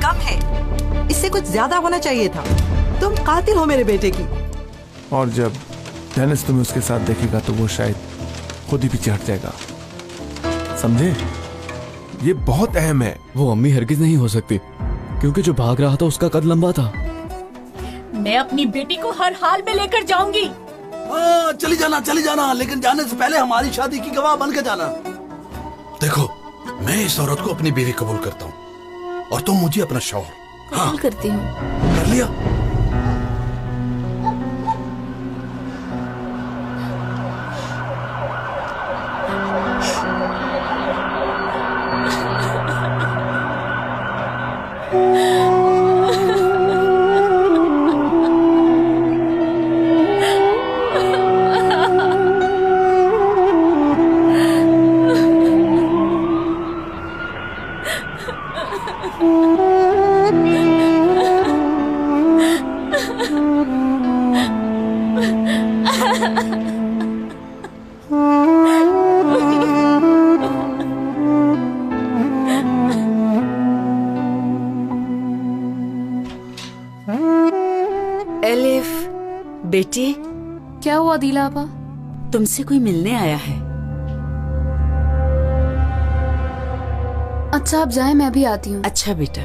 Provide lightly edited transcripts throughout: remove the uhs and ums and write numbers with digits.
कम है, इससे कुछ ज्यादा होना चाहिए था। तुम कातिल हो मेरे बेटे की। और जब डेनिस तुम्हें उसके साथ देखेगा तो वो शायद खुद ही पीछे हट जाएगा, समझे? ये बहुत अहम है। वो अम्मी हरगिज नहीं हो सकती, क्योंकि जो भाग रहा था उसका कद लंबा था। मैं अपनी बेटी को हर हाल में लेकर जाऊंगी। हाँ, चली जाना, लेकिन जाने से पहले हमारी शादी की गवाह बन के जाना। देखो, मैं इस औरत को अपनी बीवी कबूल करता हूँ और तुम मुझे अपना शौहर। कबूल करती हूँ। कर लिया? एलिफ बेटी, क्या हुआ दिला आपा? तुमसे कोई मिलने आया है। अच्छा आप जाए, मैं भी आती हूँ। अच्छा बेटा।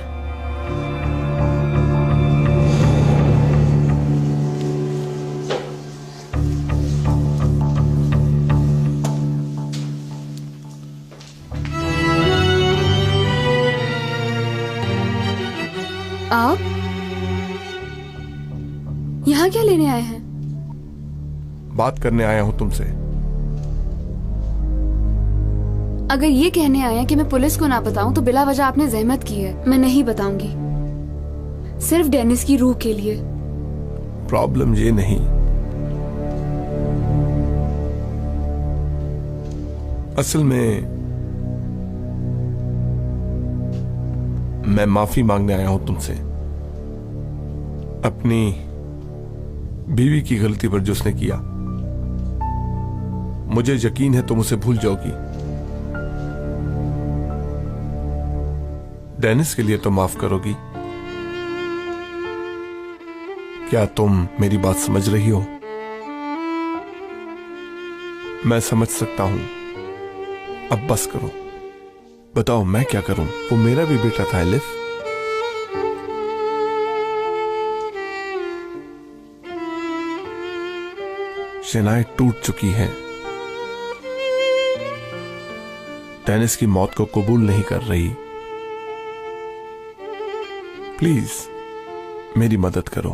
आप यहाँ क्या लेने आए हैं? बात करने आया हूं तुमसे। अगर ये कहने आए हैं कि मैं पुलिस को ना बताऊं तो बिला वजह आपने जहमत की है। मैं नहीं बताऊंगी, सिर्फ डेनिस की रूह के लिए। प्रॉब्लम ये नहीं, असल में मैं माफी मांगने आया हूं तुमसे, अपनी बीवी की गलती पर जो उसने किया। मुझे यकीन है तुम उसे भूल जाओगी। डेनिस के लिए तो माफ करोगी। क्या तुम मेरी बात समझ रही हो? मैं समझ सकता हूं, अब बस करो। बताओ मैं क्या करूं? वो मेरा भी बेटा था एलिफ। शनाए टूट चुकी है, डेनिस की मौत को कबूल नहीं कर रही। प्लीज मेरी मदद करो।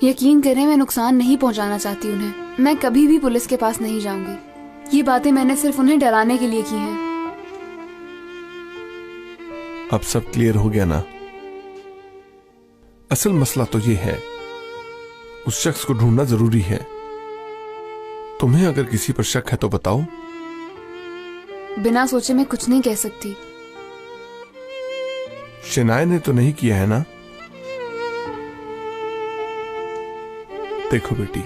यकीन करें, मैं नुकसान नहीं पहुंचाना चाहती उन्हें। मैं कभी भी पुलिस के पास नहीं जाऊंगी। ये बातें मैंने सिर्फ उन्हें डराने के लिए की हैं। अब सब क्लियर हो गया ना? असल मसला तो ये है, उस शख्स को ढूंढना जरूरी है। तुम्हें अगर किसी पर शक है तो बताओ। बिना सोचे मैं कुछ नहीं कह सकती। शनाए ने तो नहीं किया है ना? देखो बेटी,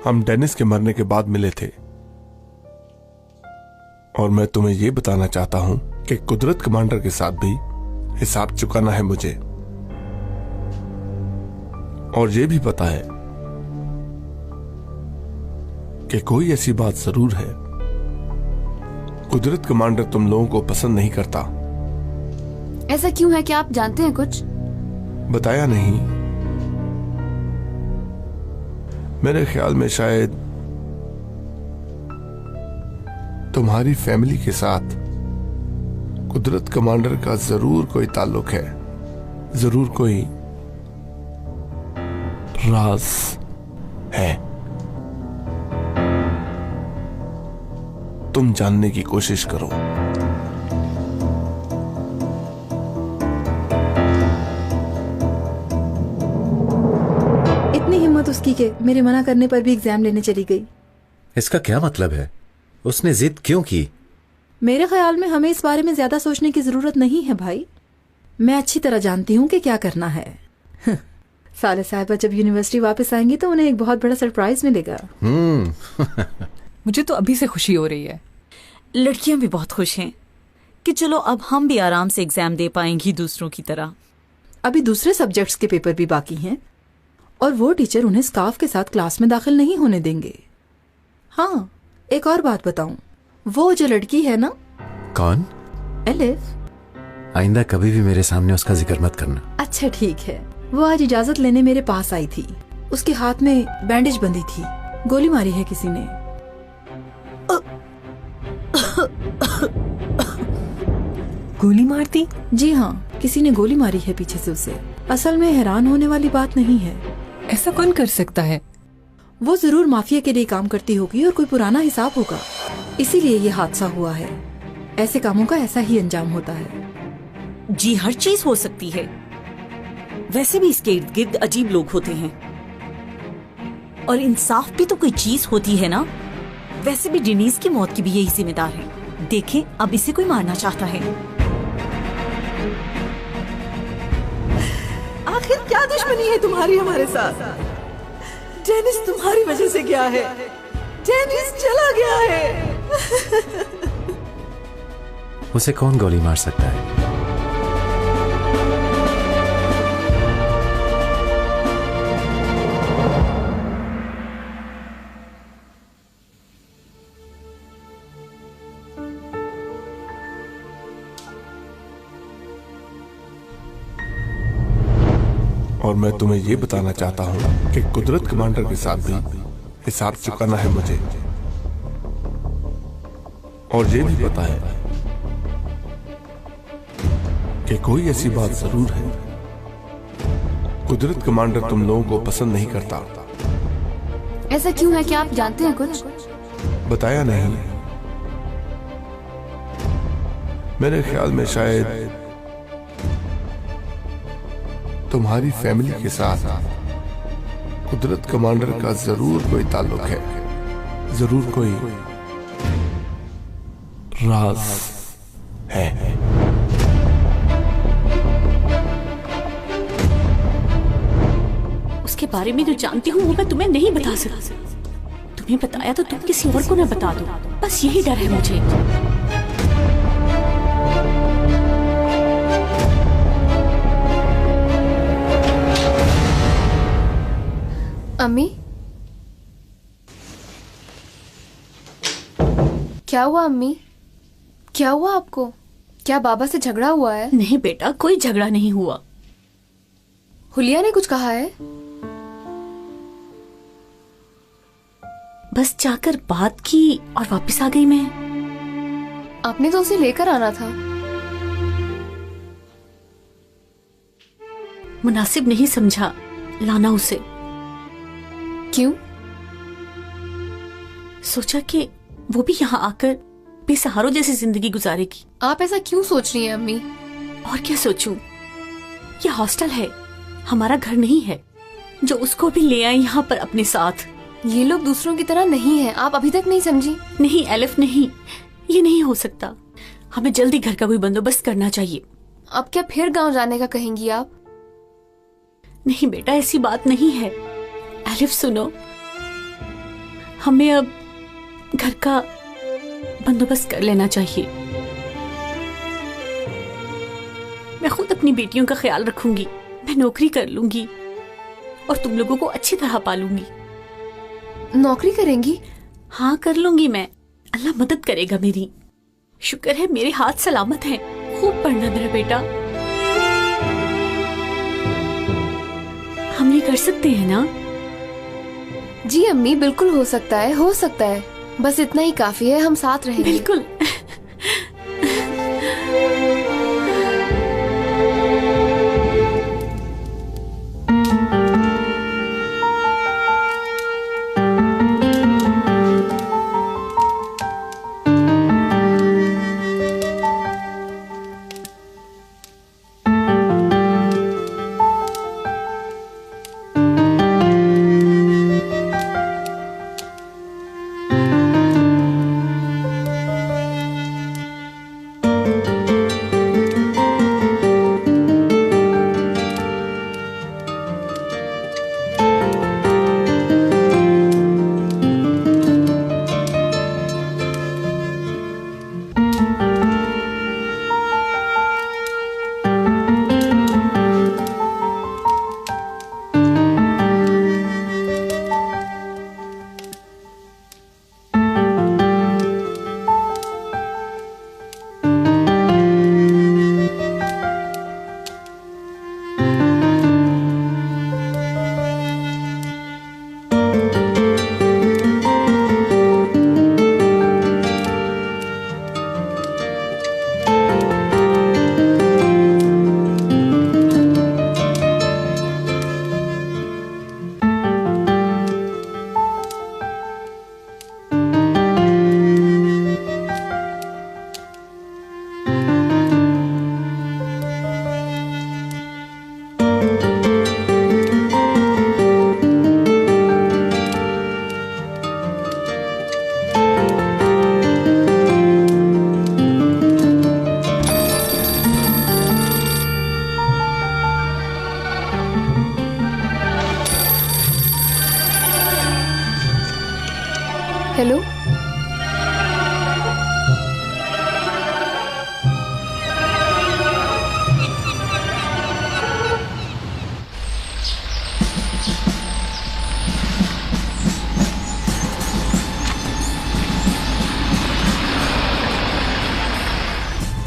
हम डेनिस के मरने के बाद मिले थे और मैं तुम्हें यह बताना चाहता हूं कि कुदरत कमांडर के साथ भी हिसाब चुकाना है मुझे। और यह भी पता है कि कोई ऐसी बात जरूर है, कुदरत कमांडर तुम लोगों को पसंद नहीं करता। ऐसा क्यों है? क्या आप जानते हैं कुछ? बताया नहीं। मेरे ख्याल में शायद तुम्हारी फैमिली के साथ कुदरत कमांडर का जरूर कोई ताल्लुक है, जरूर कोई राज है। तुम जानने की कोशिश करो। इतनी हिम्मत उसकी के मेरे मना करने पर भी एग्जाम लेने चली गई। इसका क्या मतलब है? उसने जिद क्यों की? मेरे ख्याल में हमें इस बारे में ज्यादा सोचने की जरूरत नहीं है भाई। मैं अच्छी तरह जानती हूँ कि क्या करना है। साले साहिबा जब यूनिवर्सिटी वापस आएंगी तो उन्हें एक बहुत बड़ा सरप्राइज मिलेगा। मुझे तो अभी से खुशी हो रही है। लड़कियां भी बहुत खुश हैं कि चलो अब हम भी आराम से एग्जाम दे पाएंगी दूसरों की तरह। अभी दूसरे सब्जेक्ट्स के पेपर भी बाकी हैं और वो टीचर उन्हें स्कार्फ के साथ क्लास में दाखिल नहीं होने देंगे। हाँ, एक और बात बताऊं, वो जो लड़की है ना, कौन? एलिफ। आइंदा कभी भी मेरे सामने उसका जिक्र मत करना। अच्छा ठीक है। वो आज इजाजत लेने मेरे पास आई थी। उसके हाथ में बैंडेज बंधी थी। गोली मारी है किसी ने। गोली मार दी? जी हाँ, किसी ने गोली मारी है पीछे से उसे। असल में हैरान होने वाली बात नहीं है। ऐसा कौन कर सकता है? वो जरूर माफिया के लिए काम करती होगी और कोई पुराना हिसाब होगा, इसीलिए ये हादसा हुआ है। ऐसे कामों का ऐसा ही अंजाम होता है। जी हर चीज हो सकती है। वैसे भी इसके इर्द गिर्द अजीब लोग होते हैं और इंसाफ भी तो कोई चीज होती है ना। वैसे भी डेनिस की मौत की भी यही जिम्मेदार है। देखें, अब इसे कोई मारना चाहता है। आखिर क्या दुश्मनी है तुम्हारी हमारे साथ? डेनिस तुम्हारी वजह से गया है। डेनिस चला गया है। उसे कौन गोली मार सकता है? और मैं तुम्हें ये बताना चाहता हूं कि कुदरत कमांडर के साथ भी हिसाब चुकाना है मुझे। और ये भी पता है कि कोई ऐसी बात जरूर है, कुदरत कमांडर तुम लोगों को पसंद नहीं करता। ऐसा क्यों है? क्या आप जानते हैं कुछ? बताया नहीं। मेरे ख्याल में शायद तुम्हारी फैमिली के साथ कुदरत कमांडर का जरूर कोई ताल्लुक है, जरूर कोई राज है। उसके बारे में जो जानती हूँ वो मैं तुम्हें नहीं बता सकती। तुम्हें बताया तो तुम किसी और को न बता दो, बस यही डर है मुझे। अम्मी, क्या हुआ अम्मी? क्या हुआ आपको? क्या बाबा से झगड़ा हुआ है? नहीं बेटा, कोई झगड़ा नहीं हुआ। हुलिया ने कुछ कहा है? बस जाकर बात की और वापस आ गई मैं। आपने तो उसे लेकर आना था। मुनासिब नहीं समझा लाना उसे। क्यों? सोचा कि वो भी यहाँ आकर बेसहारों जैसी जिंदगी गुजारेगी। आप ऐसा क्यों सोच रही हैं अम्मी? और क्या सोचूं? ये हॉस्टल है, हमारा घर नहीं है जो उसको भी ले आए यहाँ पर अपने साथ। ये लोग दूसरों की तरह नहीं हैं। आप अभी तक नहीं समझी? नहीं एलिफ, नहीं, ये नहीं हो सकता। हमें जल्दी घर का कोई बंदोबस्त करना चाहिए। अब क्या फिर गांव जाने का कहेंगी आप? नहीं बेटा, ऐसी बात नहीं है। एलिफ सुनो, हमें अब घर का बंदोबस्त कर लेना चाहिए। मैं खुद अपनी बेटियों का ख्याल रखूंगी, मैं नौकरी कर लूंगी और तुम लोगों को अच्छी तरह पालूंगी। नौकरी करेंगी? हाँ कर लूंगी मैं, अल्लाह मदद करेगा मेरी। शुक्र है मेरे हाथ सलामत हैं। खूब पढ़ना मेरा बेटा। हम ये कर सकते हैं ना? जी अम्मी, बिल्कुल हो सकता है, हो सकता है। बस इतना ही काफी है, हम साथ रहेंगे। बिल्कुल। हेलो।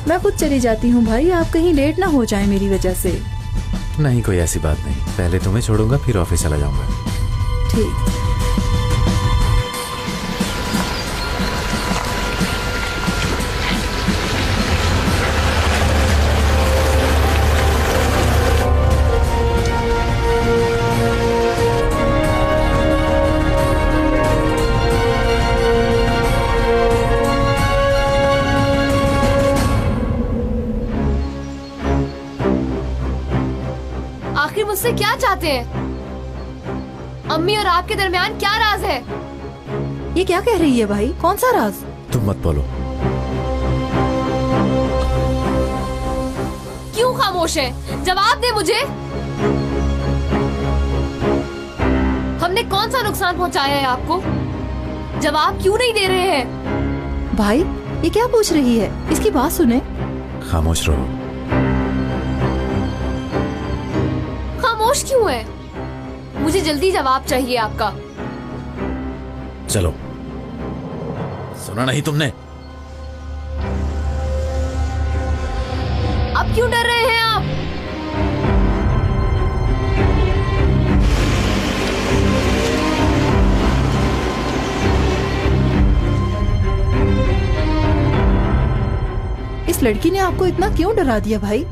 मैं खुद चली जाती हूँ भाई, आप कहीं लेट ना हो जाए मेरी वजह से। नहीं, कोई ऐसी बात नहीं। पहले तुम्हें छोड़ूंगा, फिर ऑफिस चला जाऊंगा। ठीक। आखिर मुझसे क्या चाहते हैं? अम्मी और आपके दरमियान क्या राज है? ये क्या कह रही है भाई? कौन सा राज? तुम मत बोलो। क्यों खामोश है? जवाब दे मुझे। हमने कौन सा नुकसान पहुंचाया है आपको? जवाब क्यों नहीं दे रहे हैं? भाई ये क्या पूछ रही है? इसकी बात सुने। खामोश रहो। खामोश क्यों है? मुझे जल्दी जवाब चाहिए आपका। चलो, सुना नहीं तुमने? अब क्यों डर रहे हैं आप? इस लड़की ने आपको इतना क्यों डरा दिया भाई?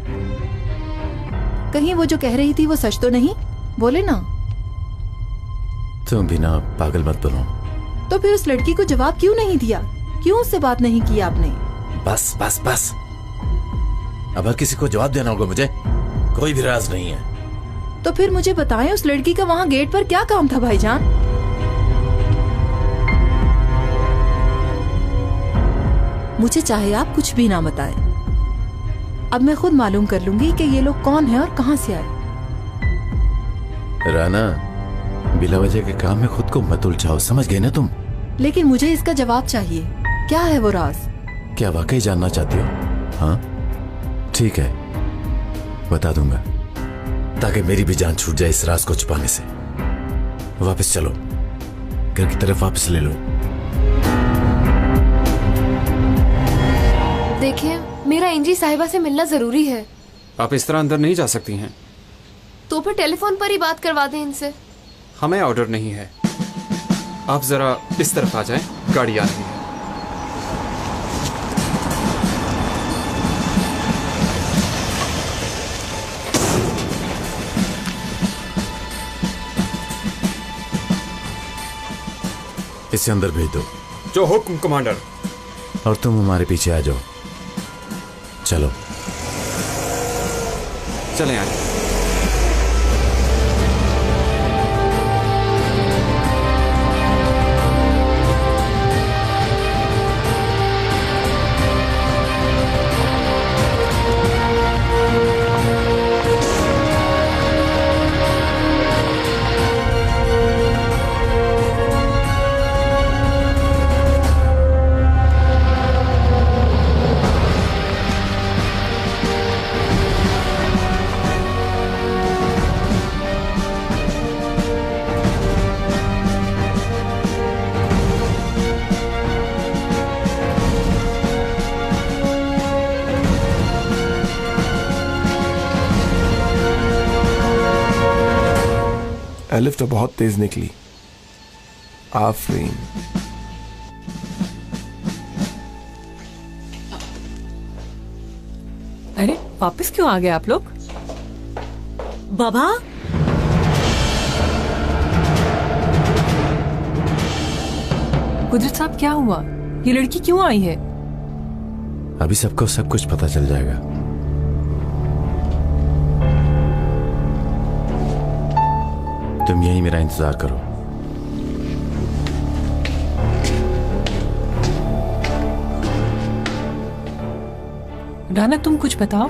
कहीं वो जो कह रही थी वो सच तो नहीं? बोले ना। तुम बिना पागल मत बनो। तो फिर उस लड़की को जवाब क्यों नहीं दिया? क्यों उससे बात नहीं की आपने? बस बस बस, अब हर किसी को जवाब देना होगा मुझे। कोई भी राज नहीं है। तो फिर मुझे बताएं, उस लड़की का वहाँ गेट पर क्या काम था भाईजान? मुझे चाहे आप कुछ भी ना बताएं। अब मैं खुद मालूम कर लूंगी कि ये लोग कौन हैं और कहाँ से आए। राना, बिला वजह के काम में खुद को मत उलझाओ, समझ गए ना तुम? लेकिन मुझे इसका जवाब चाहिए। क्या है वो राज? क्या वाकई जानना चाहती हो? हाँ ठीक है, बता दूंगा, ताकि मेरी भी जान छूट जाए इस राज को छुपाने से। वापस चलो, घर की तरफ वापस ले लो। देखिए, मेरा एंजी साहिबा से मिलना जरूरी है। आप इस तरह अंदर नहीं जा सकती हैं। तो फिर टेलीफोन पर ही बात करवा दें इनसे। हमें ऑर्डर नहीं है। आप जरा इस तरफ आ जाएं, गाड़ी आ रही है। इसे अंदर भेज दो। जो हुक्म कमांडर। और तुम हमारे पीछे आ जाओ। चलो चलें आगे। एलिफ तो बहुत तेज निकली। आफरीन। अरे वापस क्यों आ गए आप लोग? बाबा, कुदरत साहब क्या हुआ? ये लड़की क्यों आई है? अभी सबको सब कुछ पता चल जाएगा। तुम यही मेरा इंतजार करो। राना, तुम कुछ बताओ।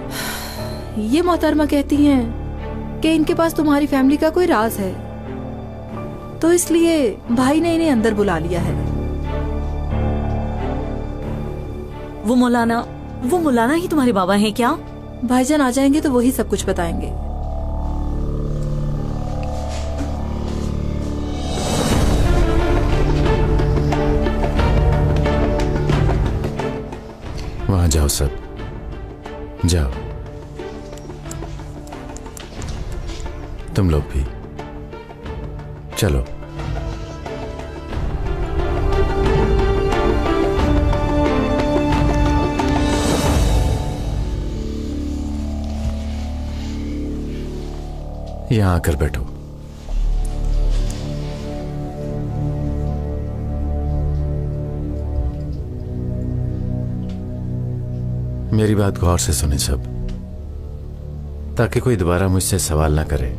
ये मोहतरमा कहती हैं कि इनके पास तुम्हारी फैमिली का कोई राज है, तो इसलिए भाई ने इन्हें अंदर बुला लिया है। वो मौलाना ही तुम्हारे बाबा हैं क्या? भाईजान आ जाएंगे तो वही सब कुछ बताएंगे। वहां जाओ सब, जाओ। तुम लोग भी चलो। यहां आकर बैठो। मेरी बात गौर से सुने सब, ताकि कोई दोबारा मुझसे सवाल ना करे।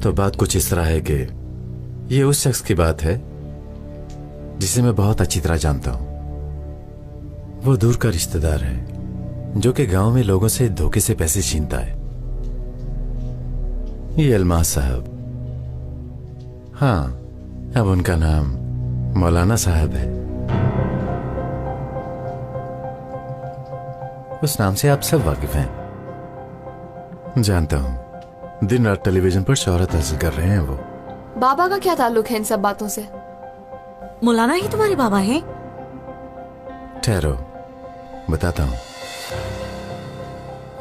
तो बात कुछ इस तरह है कि ये उस शख्स की बात है जिसे मैं बहुत अच्छी तरह जानता हूं। वो दूर का रिश्तेदार है जो कि गांव में लोगों से धोखे से पैसे छीनता है। ये अलमास साहब, हाँ, अब उनका नाम मौलाना साहब है। उस नाम से आप सब वाकिफ हैं। जानता हूं दिन रात टेलीविजन पर शोहरत हासिल कर रहे हैं वो। बाबा का क्या ताल्लुक है इन सब बातों से? मौलाना ही तुम्हारे बाबा हैं? ठहरो, बताता हूं।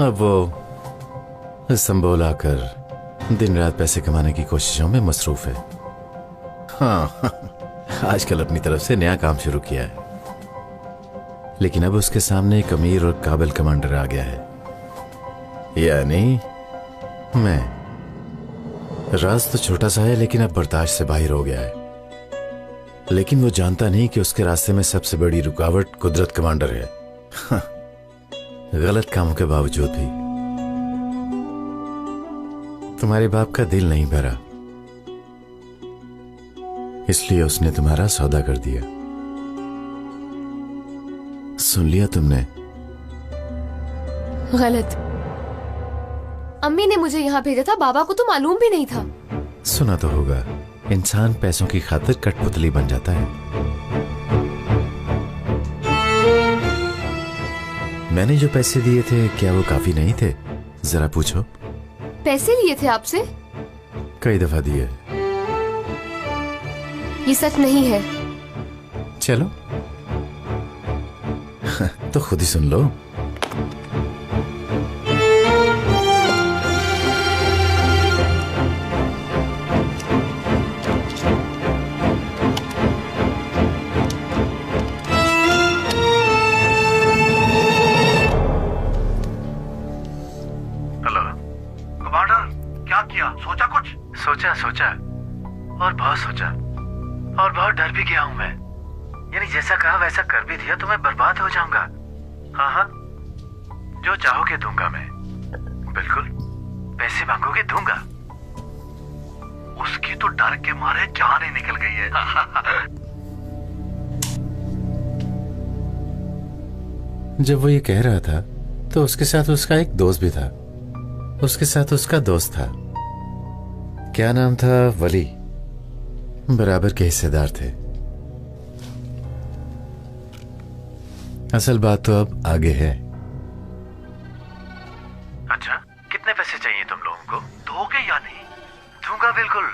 अब वो इस्तांबुल आकर दिन रात पैसे कमाने की कोशिशों में मसरूफ है। हाँ, आजकल अपनी तरफ से नया काम शुरू किया है, लेकिन अब उसके सामने एक अमीर और काबिल कमांडर आ गया है, यानी मैं। राज तो छोटा सा है लेकिन अब बर्दाश्त से बाहर हो गया है। लेकिन वो जानता नहीं कि उसके रास्ते में सबसे बड़ी रुकावट कुदरत कमांडर है। हाँ, गलत कामों के बावजूद भी तुम्हारे बाप का दिल नहीं भरा, इसलिए उसने तुम्हारा सौदा कर दिया। सुन लिया तुमने? गलत। अम्मी ने मुझे यहाँ भेजा था, बाबा को तो मालूम भी नहीं था। सुना तो होगा, इंसान पैसों की खातिर कठपुतली बन जाता है। मैंने जो पैसे दिए थे क्या वो काफी नहीं थे? जरा पूछो। पैसे लिए थे आपसे? कई दफा दिए। ये सच नहीं है। चलो तो खुद ही सुन लो। सोचा और बहुत सोचा और बहुत डर भी गया हूं मैं। यानी जैसा कहा वैसा कर भी दिया तो मैं बर्बाद हो जाऊंगा। हाँ हाँ, जो चाहोगे दूंगा मैं, बिल्कुल। पैसे मांगोगे दूंगा। उसकी तो डर के मारे जान ही निकल गई है। जब वो ये कह रहा था तो उसके साथ उसका एक दोस्त भी था। उसके साथ उसका दोस्त था, क्या नाम था? वली। बराबर के हिस्सेदार थे। असल बात तो अब आगे है। अच्छा, कितने पैसे चाहिए तुम लोगों को? दोगे या नहीं? दूंगा बिल्कुल।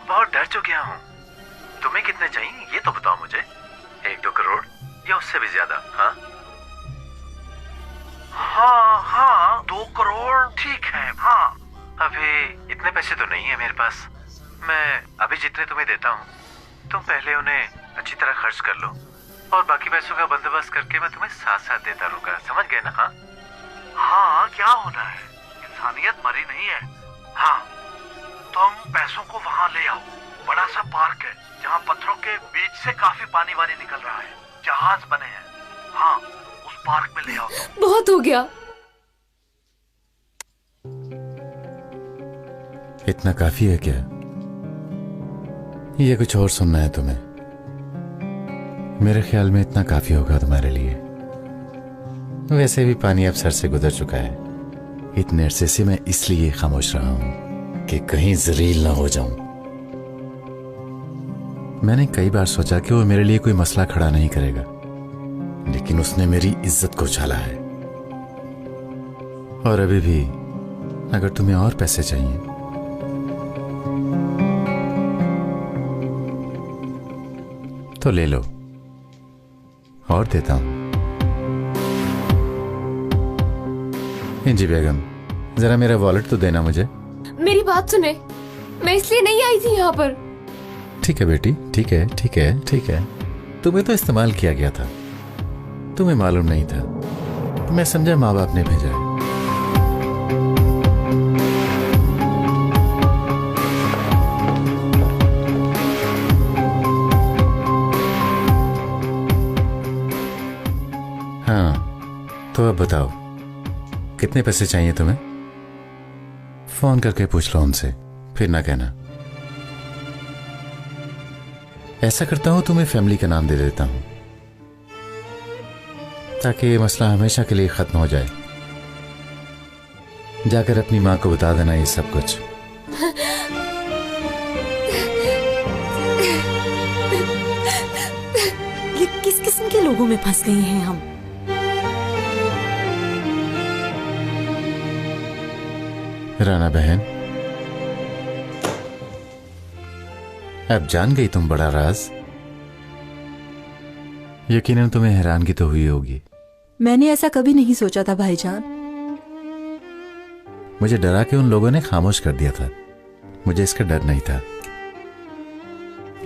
बहुत डर चुका हूं। तुम्हें कितने चाहिए ये तो बताओ मुझे। 1-2 करोड़ या उससे भी ज्यादा? हाँ हाँ हाँ, 2 करोड़ ठीक है। हाँ, अभी इतने पैसे तो नहीं है मेरे पास। मैं अभी जितने तुम्हें देता हूँ तुम पहले उन्हें अच्छी तरह खर्च कर लो और बाकी पैसों का बंदोबस्त करके मैं तुम्हें साथ साथ देता रहूंगा। समझ गए ना? हाँ हाँ, क्या होना है, इंसानियत मरी नहीं है। हाँ, तुम पैसों को वहाँ ले आओ। बड़ा सा पार्क है जहाँ पत्थरों के बीच से काफी पानी वानी निकल रहा है, जहाज बने हैं। हाँ, उस पार्क में ले आओ। बहुत हो गया। इतना काफी है क्या? ये कुछ और सुनना है तुम्हें? मेरे ख्याल में इतना काफी होगा तुम्हारे लिए। वैसे भी पानी अब सर से गुजर चुका है। इतने अरसे से मैं इसलिए खामोश रहा हूं कि कहीं जलील ना हो जाऊं। मैंने कई बार सोचा कि वो मेरे लिए कोई मसला खड़ा नहीं करेगा, लेकिन उसने मेरी इज्जत को उछाला है। और अभी भी अगर तुम्हें और पैसे चाहिए तो ले लो, और देता हूं। इंजी बेगम, जरा मेरा वॉलेट तो देना मुझे। मेरी बात सुने, मैं इसलिए नहीं आई थी यहाँ पर। ठीक है बेटी, ठीक है ठीक है ठीक है। तुम्हें तो इस्तेमाल किया गया था, तुम्हें मालूम नहीं था। मैं समझा माँ बाप ने भेजा है। हाँ, तो अब बताओ कितने पैसे चाहिए तुम्हें? फोन करके पूछ लो उनसे, फिर ना कहना। ऐसा करता हूं, तुम्हें फैमिली का नाम दे देता हूं ताकि ये मसला हमेशा के लिए खत्म हो जाए। जाकर अपनी मां को बता देना ये सब कुछ। ये किस किस्म के लोगों में फंस गए हैं हम? राना बहन, अब जान गई तुम बड़ा राज। यकीनन तुम्हें हैरानगी तो हुई होगी। मैंने ऐसा कभी नहीं सोचा था भाईजान। मुझे डरा के उन लोगों ने खामोश कर दिया था। मुझे इसका डर नहीं था,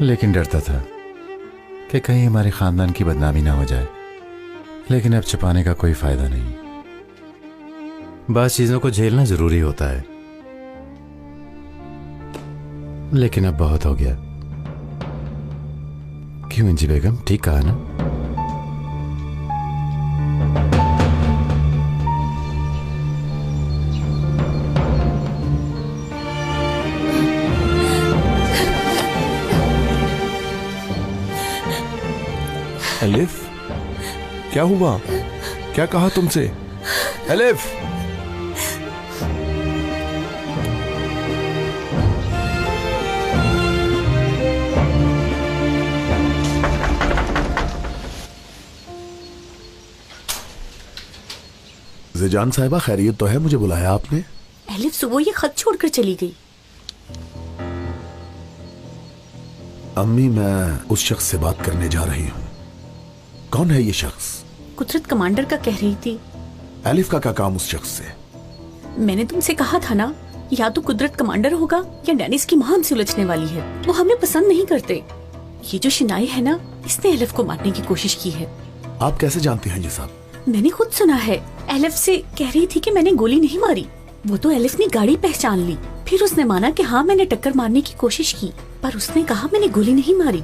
लेकिन डरता था कि कहीं हमारे खानदान की बदनामी ना हो जाए। लेकिन अब छुपाने का कोई फायदा नहीं। बास चीजों को झेलना जरूरी होता है, लेकिन अब बहुत हो गया। क्यों इंजी बेगम, ठीक कहा ना? एलिफ, क्या हुआ? क्या कहा तुमसे? एलिफ, जान साहिबा, खैरियत तो है? मुझे बुलाया आपने? एलिफ सुबह ये खत छोड़कर चली गई। अम्मी, मैं उस शख्स से बात करने जा रही हूँ। कौन है ये शख्स? कुदरत कमांडर का कह रही थी। एलिफ का क्या काम उस शख्स से? मैंने तुमसे कहा था ना, या तो कुदरत कमांडर होगा या डेनिस की मां हमसे उलझने वाली है। वो हमें पसंद नहीं करते। ये जो शिनाई है ना, इसने एलिफ को मारने की कोशिश की है। आप कैसे जानते हैं ये सब? मैंने खुद सुना है। एलिफ से कह रही थी कि मैंने गोली नहीं मारी। वो तो एलिफ ने गाड़ी पहचान ली। फिर उसने माना कि हाँ, मैंने टक्कर मारने की कोशिश की, पर उसने कहा मैंने गोली नहीं मारी।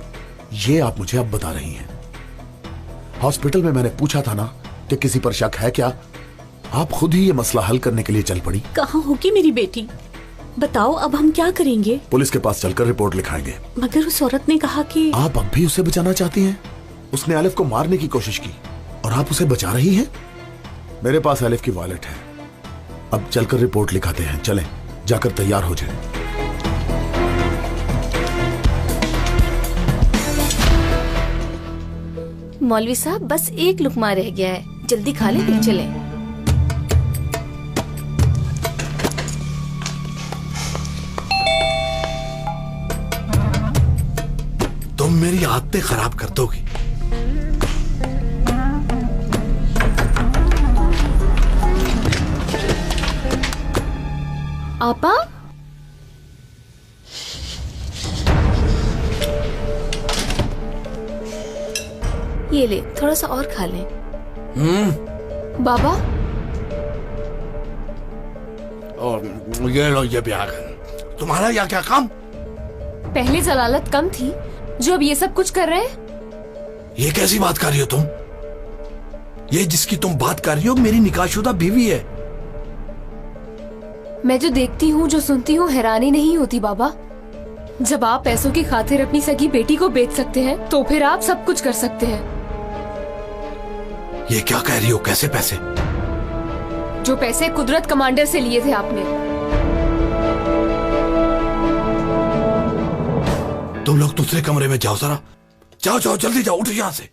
ये आप मुझे अब बता रही हैं। हॉस्पिटल में मैंने पूछा था ना कि किसी पर शक है क्या? आप खुद ही ये मसला हल करने के लिए चल पड़ी। कहाँ होगी मेरी बेटी? बताओ अब हम क्या करेंगे? पुलिस के पास चलकर रिपोर्ट लिखाएंगे। मगर उस औरत ने कहा कि आप अब भी उसे बचाना चाहती हैं? उसने एलिफ को मारने की कोशिश की और आप उसे बचा रही हैं? मेरे पास एलिफ की वॉलेट है। अब चलकर रिपोर्ट लिखाते हैं। चलें, जाकर तैयार हो जाएं। मौलवी साहब, बस एक लुकमा रह गया है, जल्दी खा ले फिर चलें। तुम मेरी आदतें खराब कर दोगी। आपा, ये ले, थोड़ा सा और खा ले। बाबा, और ये लो, ये भी आ गए। तुम्हारा यहाँ क्या काम? पहले जलालत कम थी जो अब ये सब कुछ कर रहे हैं। ये कैसी बात कर रही हो तुम? ये जिसकी तुम बात कर रही हो मेरी निकाहशुदा बीवी है। मैं जो देखती हूँ, जो सुनती हूँ, हैरानी नहीं होती बाबा। जब आप पैसों की खातिर अपनी सगी बेटी को बेच सकते हैं, तो फिर आप सब कुछ कर सकते हैं। ये क्या कह रही हो? कैसे पैसे? जो पैसे कुदरत कमांडर से लिए थे आपने। तुम लोग दूसरे कमरे में जाओ जरा, जाओ जाओ जल्दी जाओ, उठो यहां से।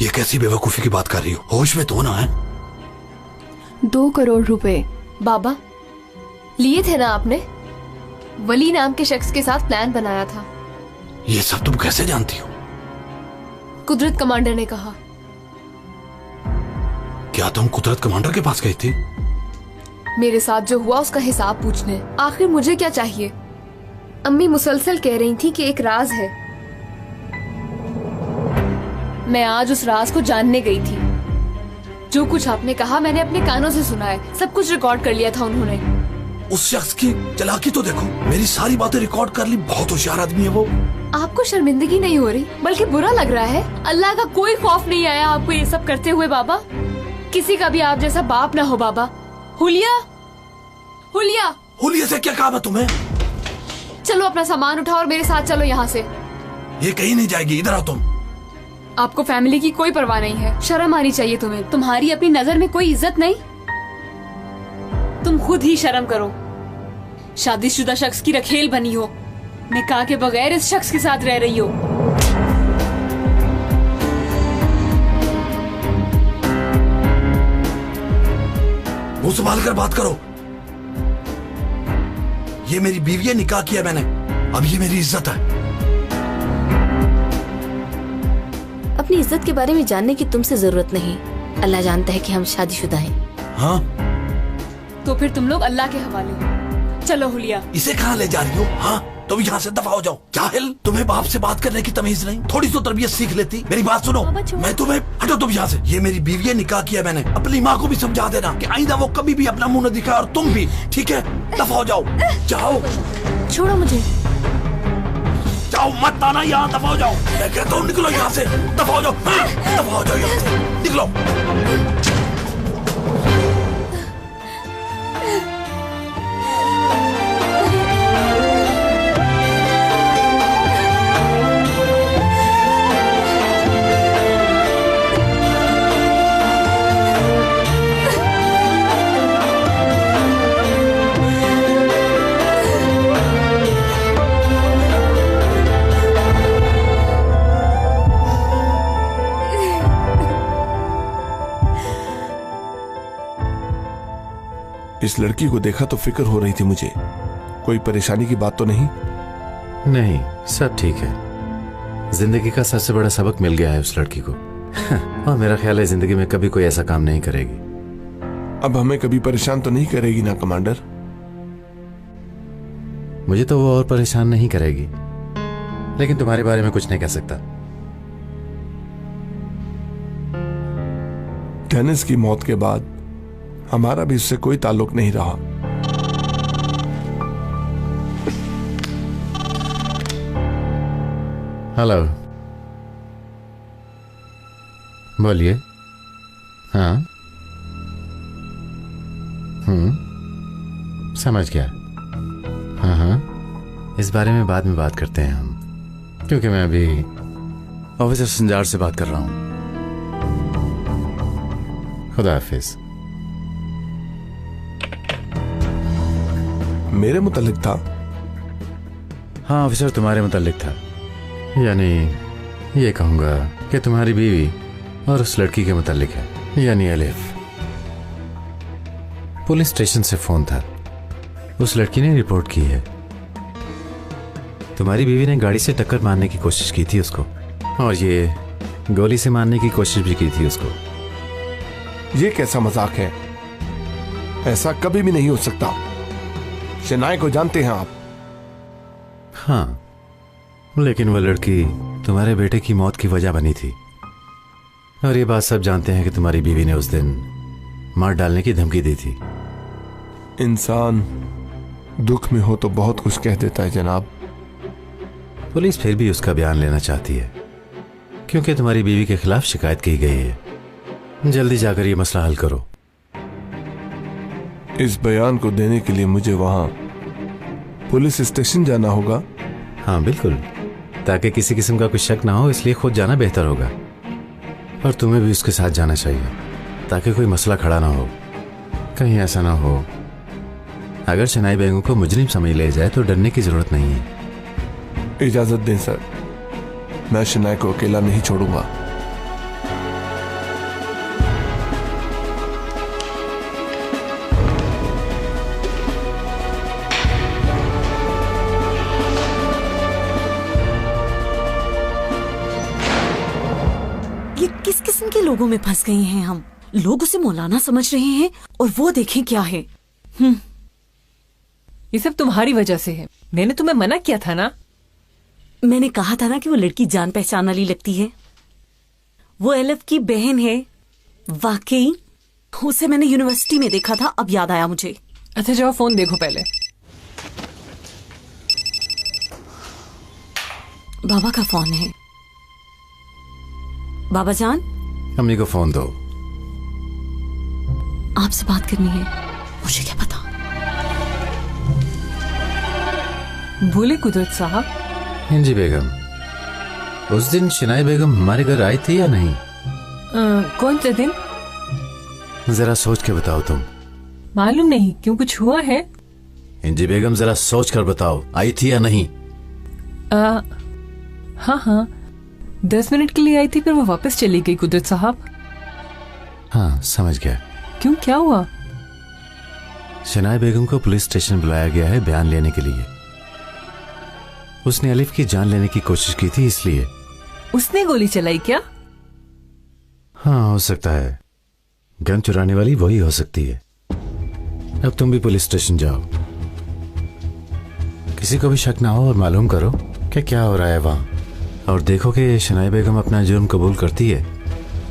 ये कैसी बेवकूफी की बात कर रही हो? होश में तो ना है। 2 करोड़ रुपए बाबा लिए थे ना आपने? वली नाम के शख्स के साथ प्लान बनाया था। ये सब तुम कैसे जानती हो? कुदरत कमांडर ने कहा। क्या तुम कुदरत कमांडर के पास गई थी? मेरे साथ जो हुआ उसका हिसाब पूछने। आखिर मुझे क्या चाहिए? अम्मी मुसलसल कह रही थी कि एक राज है। मैं आज उस राज को जानने गई थी। जो कुछ आपने कहा मैंने अपने कानों से सुना है। सब कुछ रिकॉर्ड कर लिया था उन्होंने। उस शख्स की चालाकी तो देखो, मेरी सारी बातें रिकॉर्ड कर ली। बहुत होशियार आदमी है वो। आपको शर्मिंदगी नहीं हो रही, बल्कि बुरा लग रहा है? अल्लाह का कोई खौफ नहीं आया आपको ये सब करते हुए बाबा? किसी का भी आप जैसा बाप ना हो बाबा। हुलिया, हुलिया, हुलिया से क्या काम है तुम्हें? चलो अपना सामान उठाओ और मेरे साथ चलो यहाँ से। ये कहीं नहीं जाएगी, इधर आओ तुम। आपको फैमिली की कोई परवाह नहीं है। शर्म आनी चाहिए तुम्हें। तुम्हारी अपनी नजर में कोई इज्जत नहीं? तुम खुद ही शर्म करो। शादीशुदा शख्स की रखेल बनी हो, निकाह के बगैर इस शख्स के साथ रह रही हो। मुंह संभाल कर बात करो। ये मेरी बीवी है, निकाह किया मैंने। अब ये मेरी इज्जत है। अपनी इज्जत के बारे में जानने की तुमसे जरूरत नहीं। अल्लाह जानता है कि हम शादीशुदा हैं। हाँ, तो फिर तुम लोग अल्लाह के हवाले हो। चलो हुलिया। इसे कहाँ ले जा रही हो? हाँ, तुम यहाँ से दफा हो जाओ। जाहिल, तुम्हें बाप से बात करने की तमीज नहीं? थोड़ी तो तरबियत सीख लेती। मेरी बात सुनो, मैं तुम्हें हटो तुम यहाँ से। ये मेरी बीवी है, निकाह किया मैंने। अपनी माँ को भी समझा देना कि आइंदा वो कभी भी अपना मुंह न दिखाए, और तुम भी, ठीक है? दफा हो जाओ, जाओ। छोड़ो मुझे। जाओ, मत आना यहाँ, दफा हो जाओ। मैं कहता हूँ निकलो यहाँ से, दफा हो जाओ। दफा हो जाओ यहाँ से, निकलो। इस लड़की को देखा तो फिक्र हो रही थी मुझे। कोई परेशानी की बात तो नहीं? नहीं, सब ठीक है। जिंदगी का सबसे बड़ा सबक मिल गया है उस लड़की को। और मेरा ख्याल है जिंदगी में कभी कोई ऐसा काम नहीं करेगी। अब हमें कभी परेशान तो नहीं करेगी ना कमांडर? मुझे तो वो और परेशान नहीं करेगी, लेकिन तुम्हारे बारे में कुछ नहीं कह सकता। डेनिस की मौत के बाद हमारा भी उससे कोई ताल्लुक नहीं रहा। हेलो, बोलिए। हाँ, समझ गया। हाँ हाँ, इस बारे में बाद में बात करते हैं हम, क्योंकि मैं अभी ऑफिसर संजार से बात कर रहा हूं। खुदा हाफिज। मेरे मुतालिक था? हाँ ऑफिसर, तुम्हारे मुतालिक था। यानी ये कहूंगा कि तुम्हारी बीवी और उस लड़की के मुतालिक है, यानी अलिफ। पुलिस स्टेशन से फोन था, उस लड़की ने रिपोर्ट की है। तुम्हारी बीवी ने गाड़ी से टक्कर मारने की कोशिश की थी उसको, और ये गोली से मारने की कोशिश भी की थी उसको। ये कैसा मजाक है? ऐसा कभी भी नहीं हो सकता। शनाए को जानते हैं आप? हाँ, लेकिन वो लड़की तुम्हारे बेटे की मौत की वजह बनी थी, और ये बात सब जानते हैं कि तुम्हारी बीवी ने उस दिन मार डालने की धमकी दी थी। इंसान दुख में हो तो बहुत कुछ कह देता है जनाब। पुलिस फिर भी उसका बयान लेना चाहती है, क्योंकि तुम्हारी बीवी के खिलाफ शिकायत की गई है। जल्दी जाकर ये मसला हल करो। इस बयान को देने के लिए मुझे वहां पुलिस स्टेशन जाना होगा? हाँ बिल्कुल, ताकि किसी किस्म का कोई शक ना हो, इसलिए खुद जाना बेहतर होगा। और तुम्हें भी उसके साथ जाना चाहिए ताकि कोई मसला खड़ा ना हो। कहीं ऐसा ना हो अगर शनाई बेगम को मुजरिम समझ ले जाए तो डरने की जरूरत नहीं है। इजाजत दें सर, मैं शनाई को अकेला नहीं छोड़ूंगा। ये किस किस्म के लोगों में फंस गए हैं हम। लोग उसे मौलाना समझ रहे हैं और वो देखें क्या है। ये सब तुम्हारी वजह से है। मैंने तुम्हें मना किया था ना। मैंने कहा था ना कि वो लड़की जान पहचान वाली लगती है। वो एलिफ की बहन है। वाकई उसे मैंने यूनिवर्सिटी में देखा था, अब याद आया मुझे। अच्छा जाओ फोन देखो पहले। बाबा का फोन है। बाबा जान, अम्मी को फोन दो। आपसे बात करनी है। मुझे क्या पता। बोले कुदरत साहब। हिंजी बेगम, उस दिन शनाई बेगम हमारे घर आई थी या नहीं? कौन से दिन? जरा सोच के बताओ तुम। मालूम नहीं, क्यों कुछ हुआ है? हिंजी बेगम जरा सोच कर बताओ, आई थी या नहीं? हाँ 10 मिनट के लिए आई थी, फिर वो वापस चली गई कुदरत साहब। हाँ समझ गया। क्यों, क्या हुआ? शनाई बेगम को पुलिस स्टेशन बुलाया गया है बयान लेने के लिए। उसने अलिफ की जान लेने की कोशिश की थी, इसलिए। उसने गोली चलाई क्या? हाँ हो सकता है, गन चुराने वाली वही हो सकती है। अब तुम भी पुलिस स्टेशन जाओ, किसी को भी शक ना हो और मालूम करो कि क्या हो रहा है वहां, और देखो कि शनाई बेगम अपना जुर्म कबूल करती है।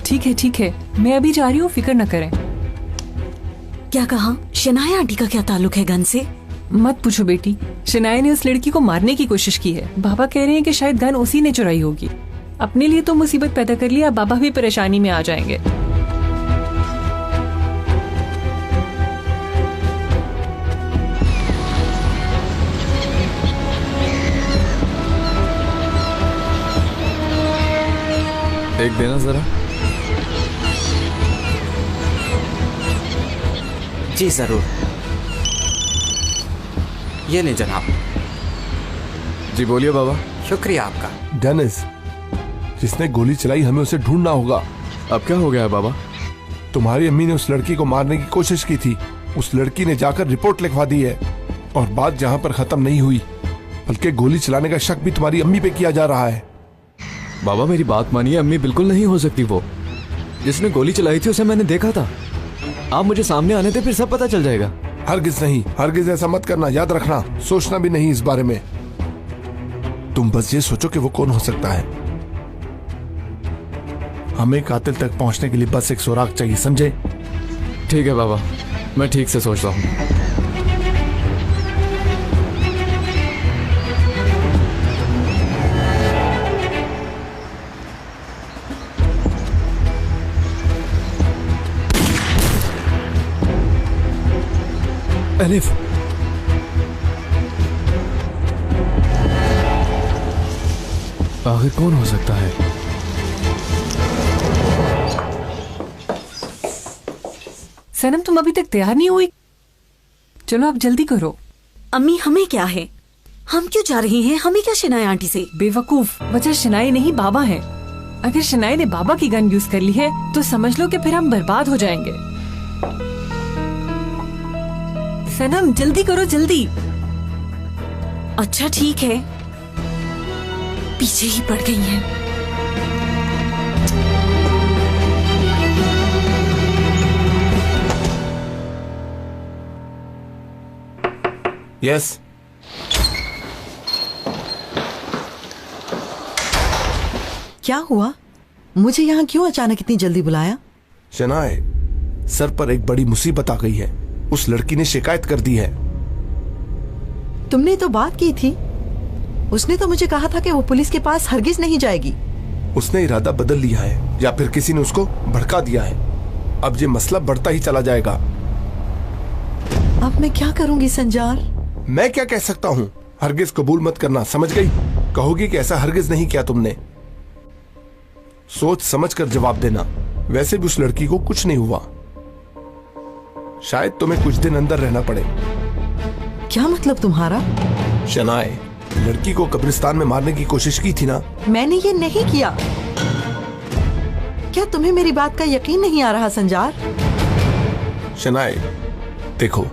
ठीक है, मैं अभी जा रही हूँ, फिक्र न करें। क्या कहा? शनाई आंटी का क्या ताल्लुक है गन से? मत पूछो बेटी, शनाई ने उस लड़की को मारने की कोशिश की है। बाबा कह रहे हैं कि शायद गन उसी ने चुराई होगी। अपने लिए तो मुसीबत पैदा कर लिया, बाबा भी परेशानी में आ जाएंगे। एक देना जरा। जी जरूर, ये लें जनाब। जी बोलिए बाबा। शुक्रिया आपका। डेनिस, जिसने गोली चलाई हमें उसे ढूंढना होगा। अब क्या हो गया है बाबा? तुम्हारी अम्मी ने उस लड़की को मारने की कोशिश की थी। उस लड़की ने जाकर रिपोर्ट लिखवा दी है, और बात जहां पर खत्म नहीं हुई, बल्कि गोली चलाने का शक भी तुम्हारी अम्मी पे किया जा रहा है। बाबा मेरी बात मानिए, अम्मी बिल्कुल नहीं हो सकती। वो जिसने गोली चलाई थी उसे मैंने देखा था। आप मुझे सामने आने थे, फिर सब पता चल जाएगा। हरगिज नहीं, हरगिज ऐसा मत करना, याद रखना। सोचना भी नहीं इस बारे में। तुम बस ये सोचो कि वो कौन हो सकता है। हमें कातिल तक पहुंचने के लिए बस एक सुराग चाहिए, समझे? ठीक है बाबा, मैं ठीक से सोचता हूँ। अलिफ, आखिर कौन हो सकता है? सनम तुम अभी तक तैयार नहीं हुई? चलो अब जल्दी करो। अम्मी हमें क्या है, हम क्यों जा रही हैं? हमें क्या शनाई आंटी से? बेवकूफ, वजह शनाई नहीं बाबा है। अगर शनाई ने बाबा की गन यूज कर ली है तो समझ लो कि फिर हम बर्बाद हो जाएंगे। सनम जल्दी करो, जल्दी। अच्छा ठीक है, पीछे ही पड़ गई हैं। यस। क्या हुआ? मुझे यहाँ क्यों अचानक इतनी जल्दी बुलाया? शनाई, सर पर एक बड़ी मुसीबत आ गई है। उस लड़की ने शिकायत कर दी है। तुमने तो बात की थी। उसने तो मुझे कहा था कि वो पुलिस के पास हरगिज नहीं जाएगी। उसने इरादा बदल लिया है, या फिर किसी ने उसको भड़का दिया है। अब ये मसला बढ़ता ही चला जाएगा। अब मैं क्या करूंगी संजार? मैं क्या कह सकता हूँ? हरगिज कबूल मत करना, समझ गई? कहोगी कि ऐसा हरगिज नहीं किया तुमने। सोच समझ कर जवाब देना। वैसे भी उस लड़की को कुछ नहीं हुआ। शायद तुम्हें कुछ दिन अंदर रहना पड़े। क्या मतलब तुम्हारा? शनाए, लड़की को कब्रिस्तान में मारने की कोशिश की थी ना? मैंने ये नहीं किया। क्या तुम्हें मेरी बात का यकीन नहीं आ रहा संजार? शनाए, देखो,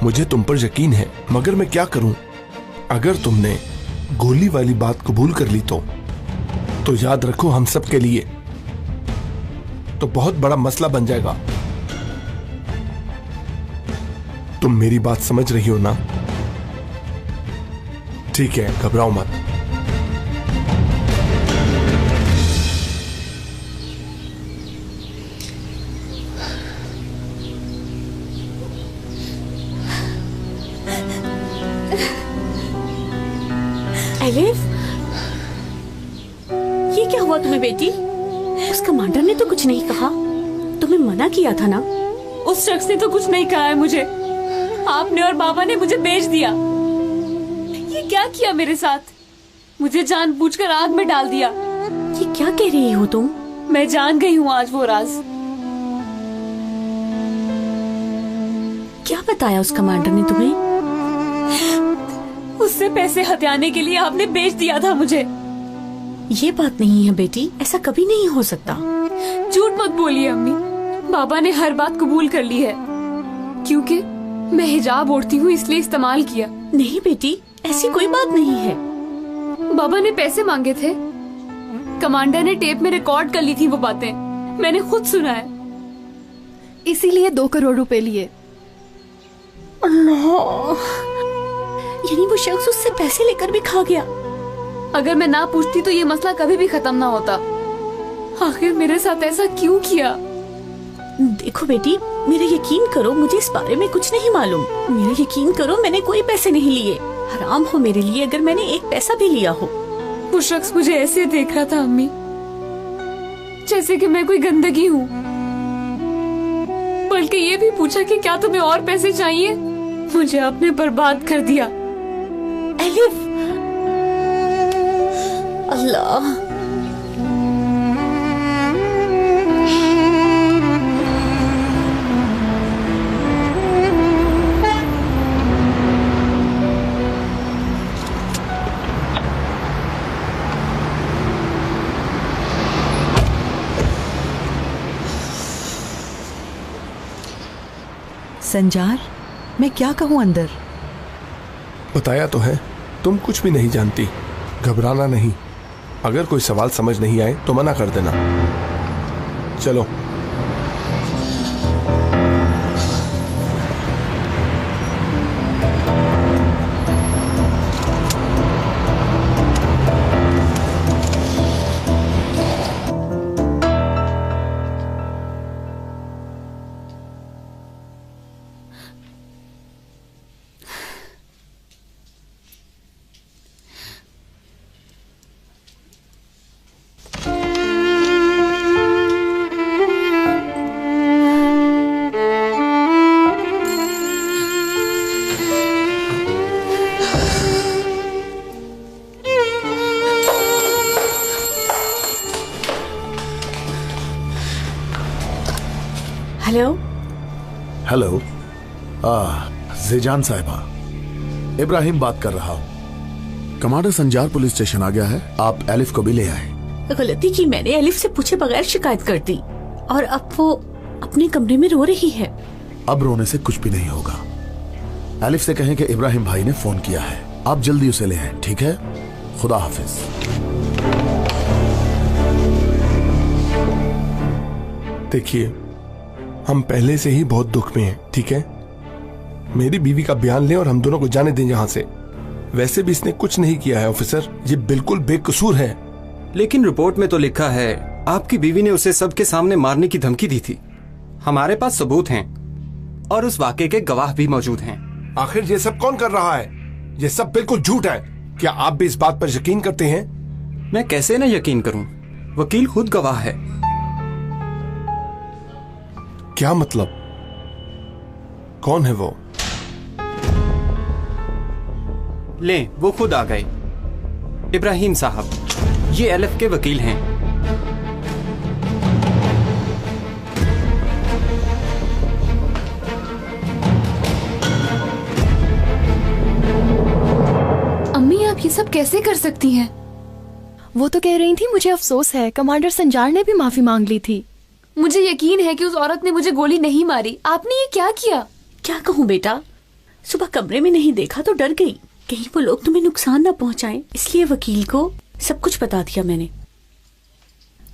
मुझे तुम पर यकीन है, मगर मैं क्या करूं? अगर तुमने गोली वाली बात कबूल कर ली तो याद रखो, हम सब के लिए तो बहुत बड़ा मसला बन जाएगा। तुम मेरी बात समझ रही हो ना? ठीक है, घबराओ मत। एलिफ, ये क्या हुआ तुम्हें बेटी? उस कमांडर ने तो कुछ नहीं कहा, तुम्हें मना किया था ना? उस शख्स ने तो कुछ नहीं कहा है मुझे। आपने और बाबा ने मुझे बेच दिया। ये क्या किया मेरे साथ? मुझे जानबूझकर आग में डाल दिया। ये क्या कह रही हो तुम? मैं जान गई हूँ आज वो राज। क्या बताया उस कमांडर ने तुम्हें? उससे पैसे हथियाने के लिए आपने बेच दिया था मुझे। ये बात नहीं है बेटी, ऐसा कभी नहीं हो सकता। झूठ मत बोलिए अम्मी। बाबा ने हर बात कबूल कर ली है, क्योंकि मैं हिजाब ओढ़ती हूँ इसलिए इस्तेमाल किया। नहीं बेटी, ऐसी कोई बात नहीं है। बाबा ने पैसे मांगे थे, कमांडर ने टेप में रिकॉर्ड कर ली थी वो बातें, मैंने खुद सुना है। इसीलिए 2 करोड़ रुपए लिए। अल्लाह, यानी वो शख्स उससे पैसे लेकर भी खा गया। अगर मैं ना पूछती तो ये मसला कभी भी खत्म ना होता। आखिर मेरे साथ ऐसा क्यों किया? देखो बेटी, मेरा यकीन करो, मुझे इस बारे में कुछ नहीं मालूम। मेरा यकीन करो, मैंने कोई पैसे नहीं लिए। हराम हो मेरे लिए अगर मैंने एक पैसा भी लिया हो। वो शख्स मुझे ऐसे देख रहा था अम्मी, जैसे कि मैं कोई गंदगी हूँ। बल्कि ये भी पूछा कि क्या तुम्हें और पैसे चाहिए। मुझे आपने बर्बाद कर दिया। एलिफ, अल्लाह, संजार, मैं क्या कहूँ अंदर? बताया तो है, तुम कुछ भी नहीं जानती। घबराना नहीं। अगर कोई सवाल समझ नहीं आए तो मना कर देना। चलो। हेलो। हेलो, ज़ेजान साहिबा, इब्राहिम बात कर रहा हूँ। कमांडर संजार पुलिस स्टेशन आ गया है, आप एलिफ को भी ले आए। गलती की मैंने, एलिफ से पूछे बगैर शिकायत कर दी और अब वो अपने कमरे में रो रही है। अब रोने से कुछ भी नहीं होगा। एलिफ से कहें कि इब्राहिम भाई ने फोन किया है, आप जल्दी उसे ले आए, ठीक है? खुदा हाफिज। देखिए, हम पहले से ही बहुत दुख में हैं, ठीक है? मेरी बीवी का बयान लें और हम दोनों को जाने दें यहाँ से। वैसे भी इसने कुछ नहीं किया है ऑफिसर, ये बिल्कुल बेकसूर है। लेकिन रिपोर्ट में तो लिखा है आपकी बीवी ने उसे सबके सामने मारने की धमकी दी थी। हमारे पास सबूत हैं और उस वाकये के गवाह भी मौजूद हैं। आखिर ये सब कौन कर रहा है? ये सब बिल्कुल झूठ है। क्या आप भी इस बात पर यकीन करते हैं? मैं कैसे न यकीन करूं? वकील खुद गवाह है। क्या मतलब? कौन है वो? ले, वो खुद आ गए। इब्राहिम साहब, ये एलिफ के वकील हैं। सब कैसे कर सकती हैं? वो तो कह रही थी मुझे अफसोस है, कमांडर संजार ने भी माफी मांग ली थी। मुझे यकीन है कि उस औरत ने मुझे गोली नहीं मारी। आपने ये क्या किया? क्या कहूँ बेटा, सुबह कमरे में नहीं देखा तो डर गई, कहीं वो लोग तुम्हें नुकसान न पहुंचाएं, इसलिए वकील को सब कुछ बता दिया मैंने।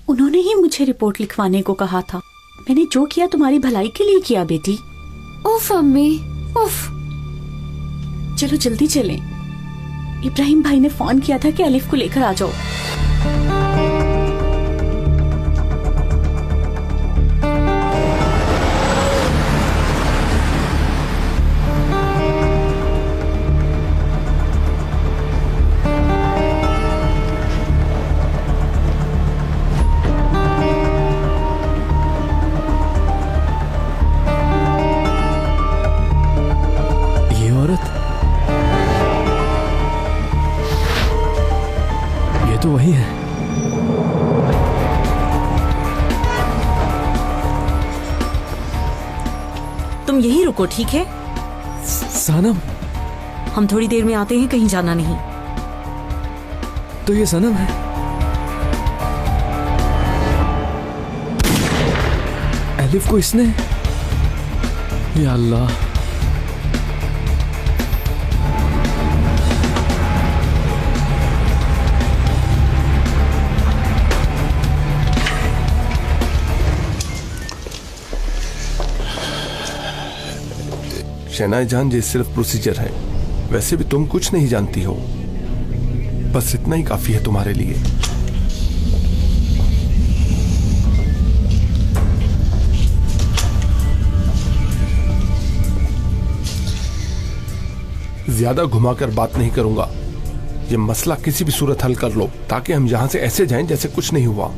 उन्होंने ही मुझे रिपोर्ट लिखवाने को कहा था। मैंने जो किया तुम्हारी भलाई के लिए किया बेटी। उफ अम्मी, उफ। चलो जल्दी चलें। इब्राहिम भाई ने फोन किया था कि अलिफ को लेकर आ जाओ। तो वही है। तुम यही रुको, ठीक है? सनम, हम थोड़ी देर में आते हैं, कहीं जाना नहीं। तो ये सनम है? एलिफ को इसने? या अल्लाह। शहनाई जान, ये सिर्फ प्रोसीजर है, वैसे भी तुम कुछ नहीं जानती हो, बस इतना ही काफी है तुम्हारे लिए। ज्यादा घुमाकर बात नहीं करूंगा, ये मसला किसी भी सूरत हल कर लो ताकि हम यहां से ऐसे जाएं जैसे कुछ नहीं हुआ।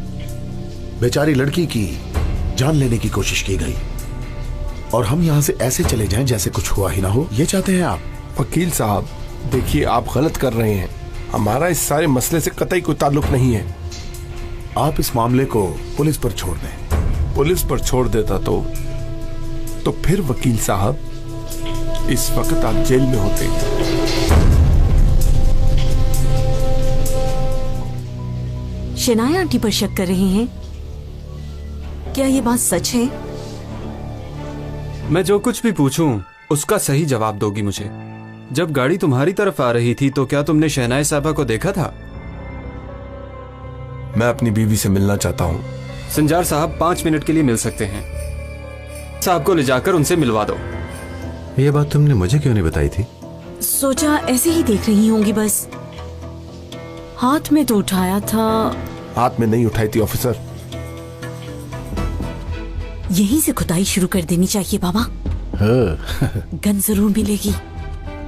बेचारी लड़की की जान लेने की कोशिश की गई और हम यहाँ से ऐसे चले जाएं जैसे कुछ हुआ ही ना हो, ये चाहते हैं आप? वकील साहब देखिए, आप गलत कर रहे हैं। हमारा इस सारे मसले से कतई कोई ताल्लुक नहीं है। आप इस मामले को पुलिस पर छोड़ दें। पुलिस पर छोड़ देता तो फिर वकील साहब इस वक्त आप जेल में होते। शनाया आंटी पर शक कर रहे हैं? क्या ये बात सच है? मैं जो कुछ भी पूछूं उसका सही जवाब दोगी मुझे। जब गाड़ी तुम्हारी तरफ आ रही थी तो क्या तुमने शहनाई साहबा को देखा था? मैं अपनी बीवी से मिलना चाहता हूं। संजार साहब 5 मिनट के लिए मिल सकते हैं। साहब को ले जाकर उनसे मिलवा दो। ये बात तुमने मुझे क्यों नहीं बताई थी? सोचा ऐसे ही देख रही होंगी बस। हाथ में तो उठाया था। हाथ में नहीं उठाई थी ऑफिसर। यहीं से खुदाई शुरू कर देनी चाहिए बाबा। गन जरूर मिलेगी।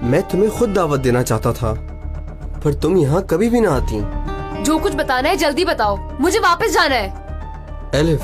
मैं तुम्हें खुद दावत देना चाहता था, पर तुम यहाँ कभी भी ना आती। जो कुछ बताना है जल्दी बताओ, मुझे वापस जाना है। एलिफ,